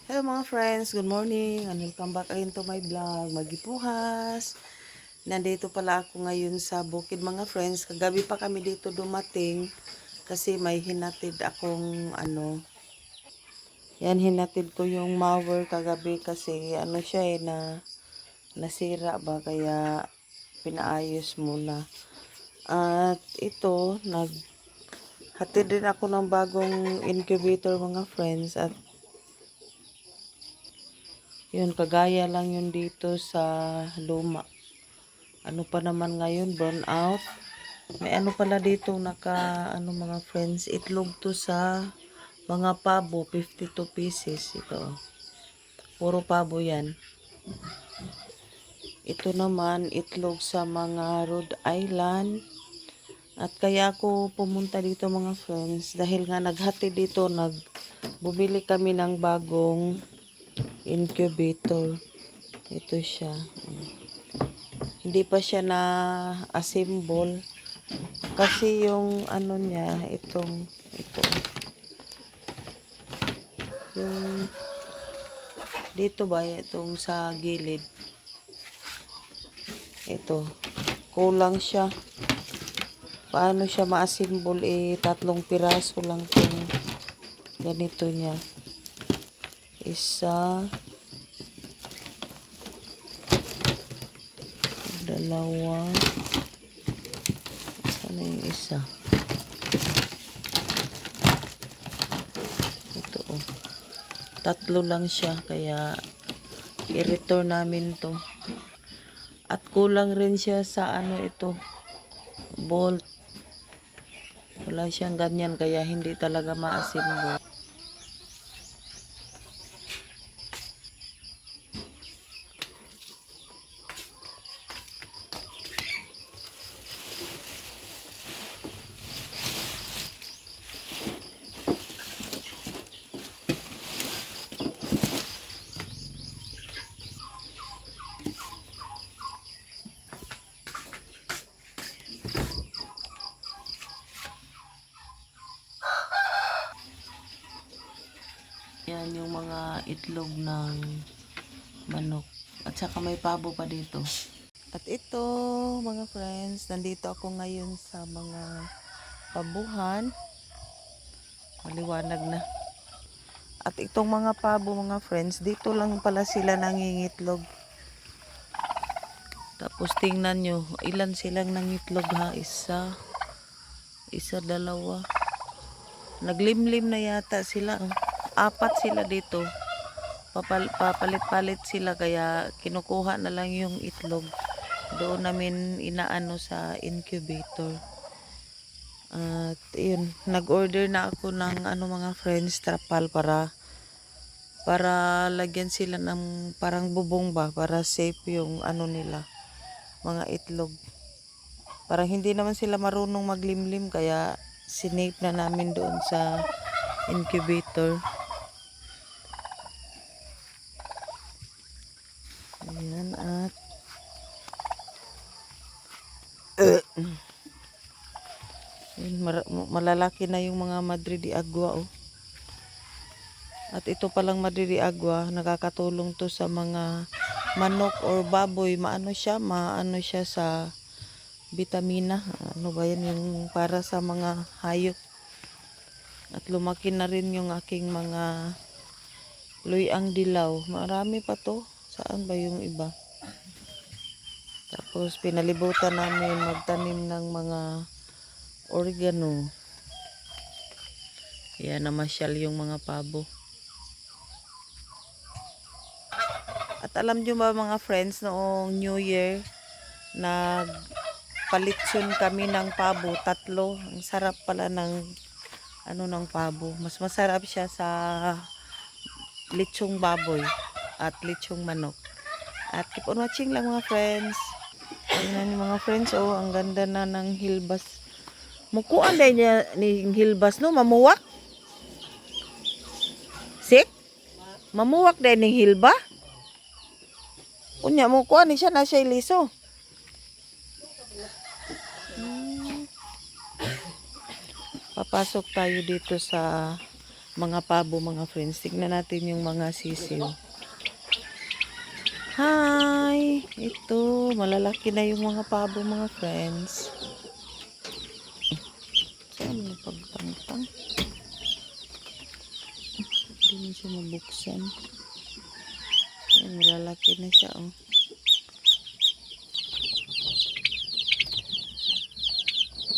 Hello mga friends, good morning and welcome back again to my vlog, Magipuhas. Nandito pala ako ngayon sa bukid mga friends. Kagabi pa kami dito dumating kasi may hinatid akong hinatid ko yung mower kagabi kasi siya nasira ba kaya pinaayos muna. At ito, naghatid din ako ng bagong incubator mga friends at yun, kagaya lang yun dito sa luma. Ano pa naman ngayon, burn out. May ano pala dito mga friends, itlog to sa mga pabo, 52 pieces ito. Puro pabo yan. Ito naman, itlog sa mga Rhode Island. At kaya ako pumunta dito mga friends, dahil nga naghati dito, bumili kami ng bagong incubator. Ito siya. Hindi pa siya na-assemble. Kasi yung niya, ito. Yung dito ba, itong sa gilid. Ito. Kulang siya. Paano siya ma-assemble? Tatlong piraso lang itong ganito niya. Isa. Dalawa. Ano yung isa? Ito tatlo lang siya kaya i-return namin to. At kulang rin siya sa ito, bolt. Wala siyang ganyan kaya hindi talaga ma-assemble. Yan yung mga itlog ng manok. At saka may pabo pa dito. At ito, mga friends, nandito ako ngayon sa mga pabuhan. Maliwanag na. At itong mga pabo, mga friends, dito lang pala sila nangingitlog. Tapos tingnan nyo, ilan silang nangitlog ha? Isa, dalawa. Naglimlim na yata sila. Apat sila dito. Papalit-palit sila kaya kinukuha na lang yung itlog. Doon namin inaano sa incubator. At yun, nag-order na ako ng mga friends, trapal para lagyan sila ng parang bubong ba para safe yung nila, mga itlog. Parang hindi naman sila marunong maglimlim kaya sinape na namin doon sa incubator. Ayan, at malalaki na yung mga Madre de Agua At ito palang Madre de Agua, nakakatulong to sa mga manok or baboy. Maano siya sa vitamina. Ano ba yan yung para sa mga hayop. At lumaki na rin yung aking mga luyang dilaw. Marami pa to. Saan ba yung iba? Tapos pinalibutan namin magtanim ng mga oregano. Yan, namasyal yung mga pabo. At alam nyo ba mga friends, noong New Year, nagpalitson kami ng pabo, 3. Ang sarap pala ng pabo. Mas masarap siya sa litsong baboy at litsong manok. At keep on watching lang mga friends. Tingnan mga friends, ang ganda na ng hilbas. Mukuan din niya ni hilbas no, mamuwak. Sik? Mamuwak din ng hilba? Unya mukuan ni siya na siya liso. Papasok tayo dito sa mga pabo mga friends. Tignan natin yung mga sisiw. Hi! Ito, malalaki na yung mga pabo mga friends. Saan mo pagtangtang? Hindi mo siya mabuksan. Ayan, malalaki na siya oh.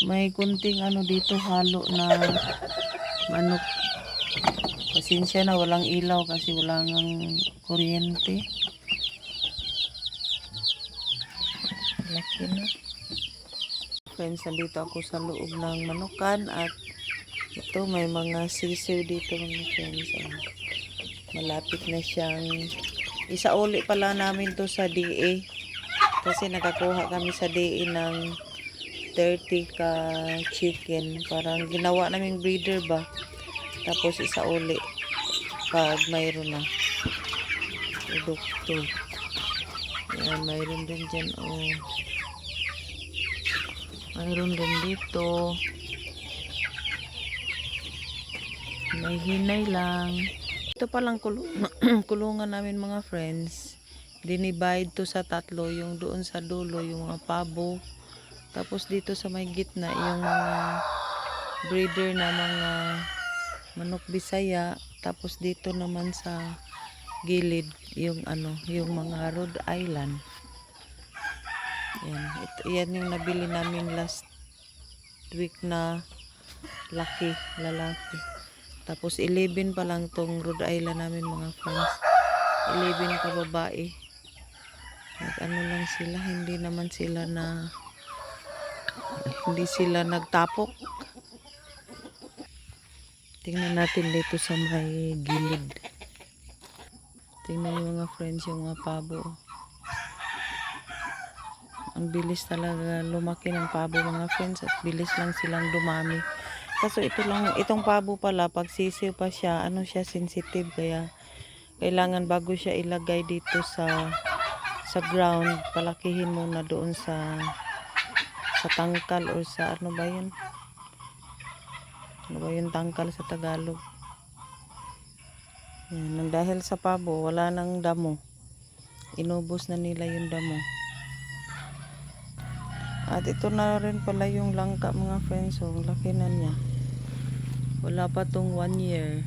May kunting ano dito halo na manok. Pasensya na walang ilaw kasi wala ngang kuryente. Laki na. Friends, nandito ako sa loob ng manukan at ito may mga sisiw dito mga friends. Malapit na siyang isauli pala namin to sa DA kasi nakakuha kami sa DA ng 30 ka chicken. Parang ginawa naming breeder ba. Tapos isauli pag mayroon na produkto. Yan, mayroon din dyan oh. Mayroon din dito. May hinay lang. Ito palang kulungan namin mga friends. Dinivide to sa tatlo. Yung doon sa dulo, yung mga pabo. Tapos dito sa may gitna, yung mga breeder na mga manok Bisaya. Tapos dito naman sa gilid, yung ano, yung mga Rhode Island. Yan, yan yung nabili namin last week na lalaki. Tapos 11 pa lang tong Rhode Island namin mga friends. 11 ka babae. Ano lang sila, hindi sila nagtapok. Tingnan natin dito sa may gilid. Tingnan yung mga friends, yung mga pabo. Ang bilis talaga lumaki ng pabo mga friends at bilis lang silang dumami. Kaso itong pabo pala, pag sisiw pa siya, sensitive kaya kailangan bago siya ilagay dito sa ground, palakihin muna doon sa tangkal or sa ano ba yun? Ano ba yung tangkal sa Tagalog? Yan, dahil sa pabo, wala nang damo. Inubos na nila yung damo. At ito na rin pala yung langka mga friends. So, laki na niya. Wala pa tong 1 year.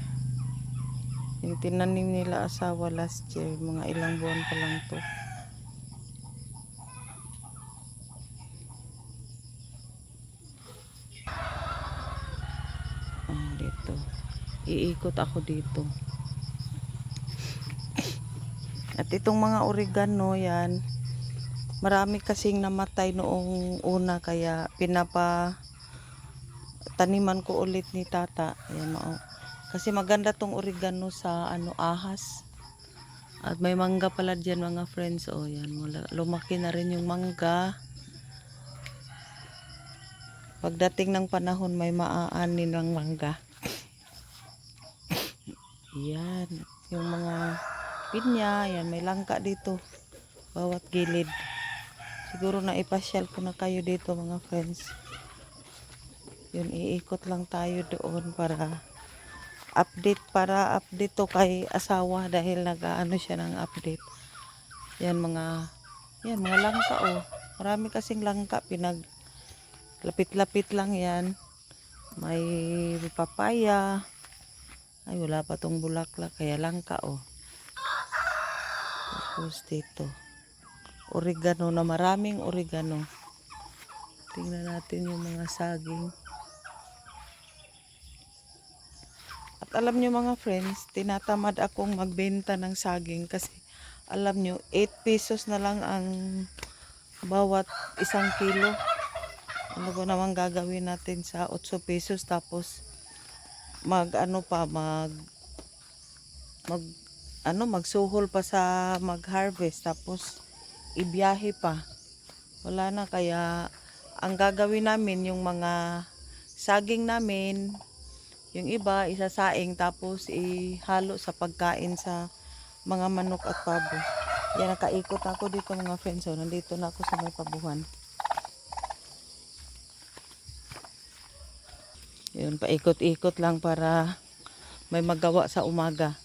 Yung tinanim nila asawa last year. Mga ilang buwan pa lang to. Dito. Iikot ako dito. At itong mga oregano yan. Marami kasing namatay noong una kaya taniman ko ulit ni tata. Ayan, kasi maganda tong oregano sa ahas. At may mangga pala dyan mga friends. O yan, lumaki na rin yung mangga. Pagdating ng panahon may maaanin ng mangga. Yan, yung mga pinya, yan may langka dito. Bawat gilid. Siguro na ipasyal ko na kayo dito mga friends. Yun, iikot lang tayo doon para update to kay asawa dahil nag-aano siya ng update. Yan mga langka oh. Marami kasing langka, lapit-lapit lang yan. May papaya. Ay, wala pa tong bulaklak kaya langka oh. Tapos dito oregano na maraming oregano. Tingnan natin yung mga saging. At alam nyo mga friends, tinatamad akong magbenta ng saging kasi alam nyo, 8 pesos na lang ang bawat 1 kilo. Ano ba naman gagawin natin sa 8 pesos tapos magsuhol pa sa mag-harvest tapos ibiyahe pa. Wala na kaya ang gagawin namin yung mga saging namin, yung iba isasaing tapos ihalo sa pagkain sa mga manok at pabo. Yan, nakaikot ako dito mga friends. So, nandito na ako sa may pabuhan. Yun, paikot-ikot lang para may magawa sa umaga.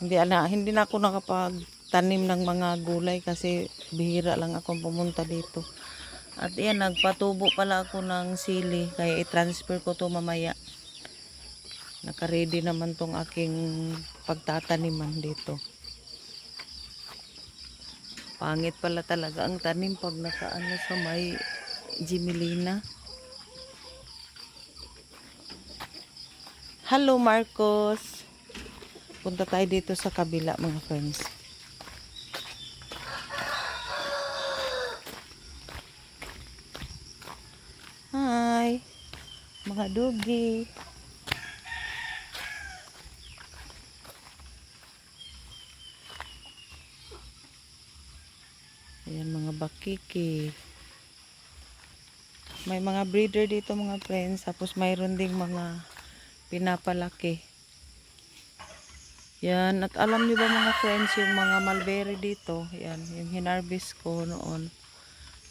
Hindi na ako nakapagtanim ng mga gulay kasi bihira lang akong pumunta dito. At yan, nagpatubo pala ako ng sili kaya i-transfer ko to mamaya. Naka-ready naman tong aking pagtataniman dito. Pangit pala talaga ang tanim pag nakaano sa may Jimelina. Hello Marcos. Punta tayo dito sa kabila mga friends. Hi mga dugi. Ayan mga bakiki. May mga breeder dito mga friends. Tapos mayroon ding mga pinapalaki. Yan. At alam niyo ba mga friends yung mga mulberry dito. Yan. Yung hinarvest ko noon.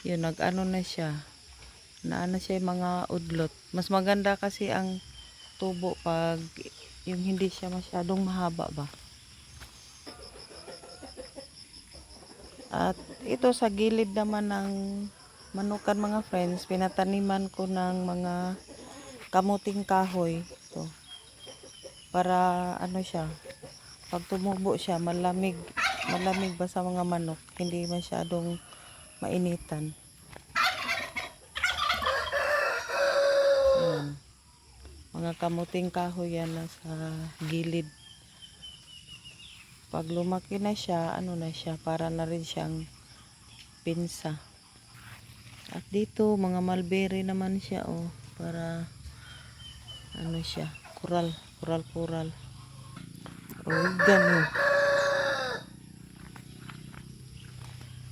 Yun. Nag-ano na siya. Naana siya yung mga udlot. Mas maganda kasi ang tubo pag yung hindi siya masyadong mahaba ba. At ito sa gilid naman ng manukan mga friends, pinataniman ko ng mga kamuting kahoy. Ito. Para ano siya, pag tumubo siya, malamig ba sa mga manok, hindi masyadong mainitan. Ayan. Mga kamuting kahoy yan nasa gilid. Pag lumaki na siya, ano na siya, para na rin siyang pinsa. At dito, mga mulberry naman siya, oh, para ano siya, kural. Oregano.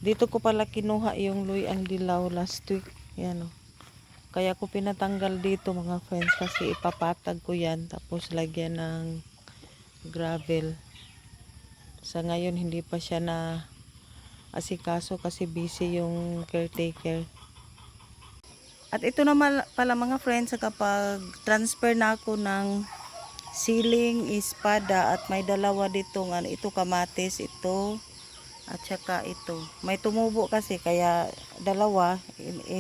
Dito ko pala kinuha yung luyang dilaw last week. Yan, oh. Kaya ko pinatanggal dito mga friends kasi ipapatag ko yan tapos lagyan ng gravel. Sa ngayon hindi pa siya na asikaso kasi busy yung caretaker. At ito naman pala mga friends, kapag transfer na ako ng siling, espada at may dalawa ditong ano, ito kamatis, ito at saka ito. May tumubo kasi kaya dalawa,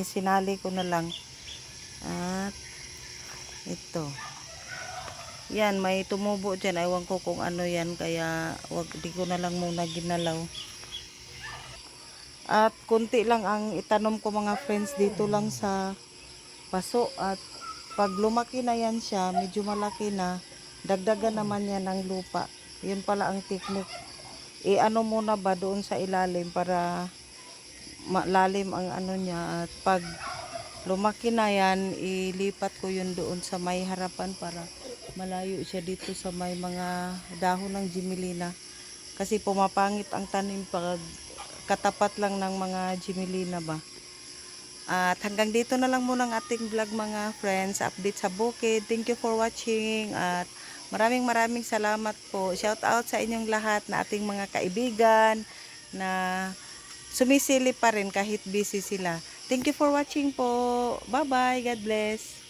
sinali ko na lang. At ito. Yan, may tumubo dyan. Ewan ko kung ano yan. Kaya di ko na lang muna ginalaw. At kunti lang ang itanom ko mga friends dito lang sa paso. At pag lumaki na yan siya, medyo malaki na, dagdagan naman yan ng lupa. Yun pala ang technique. I-ano muna ba doon sa ilalim para malalim ang ano niya. At pag lumaki na yan, ilipat ko yun doon sa may harapan para malayo siya dito sa may mga dahon ng Jimelina. Kasi pumapangit ang tanim pag katapat lang ng mga Jimelina ba. At hanggang dito na lang muna ang ating vlog mga friends. Update sa bukid. Thank you for watching. At maraming salamat po. Shout out sa inyong lahat na ating mga kaibigan na sumisili pa rin kahit busy sila. Thank you for watching po. Bye bye. God bless.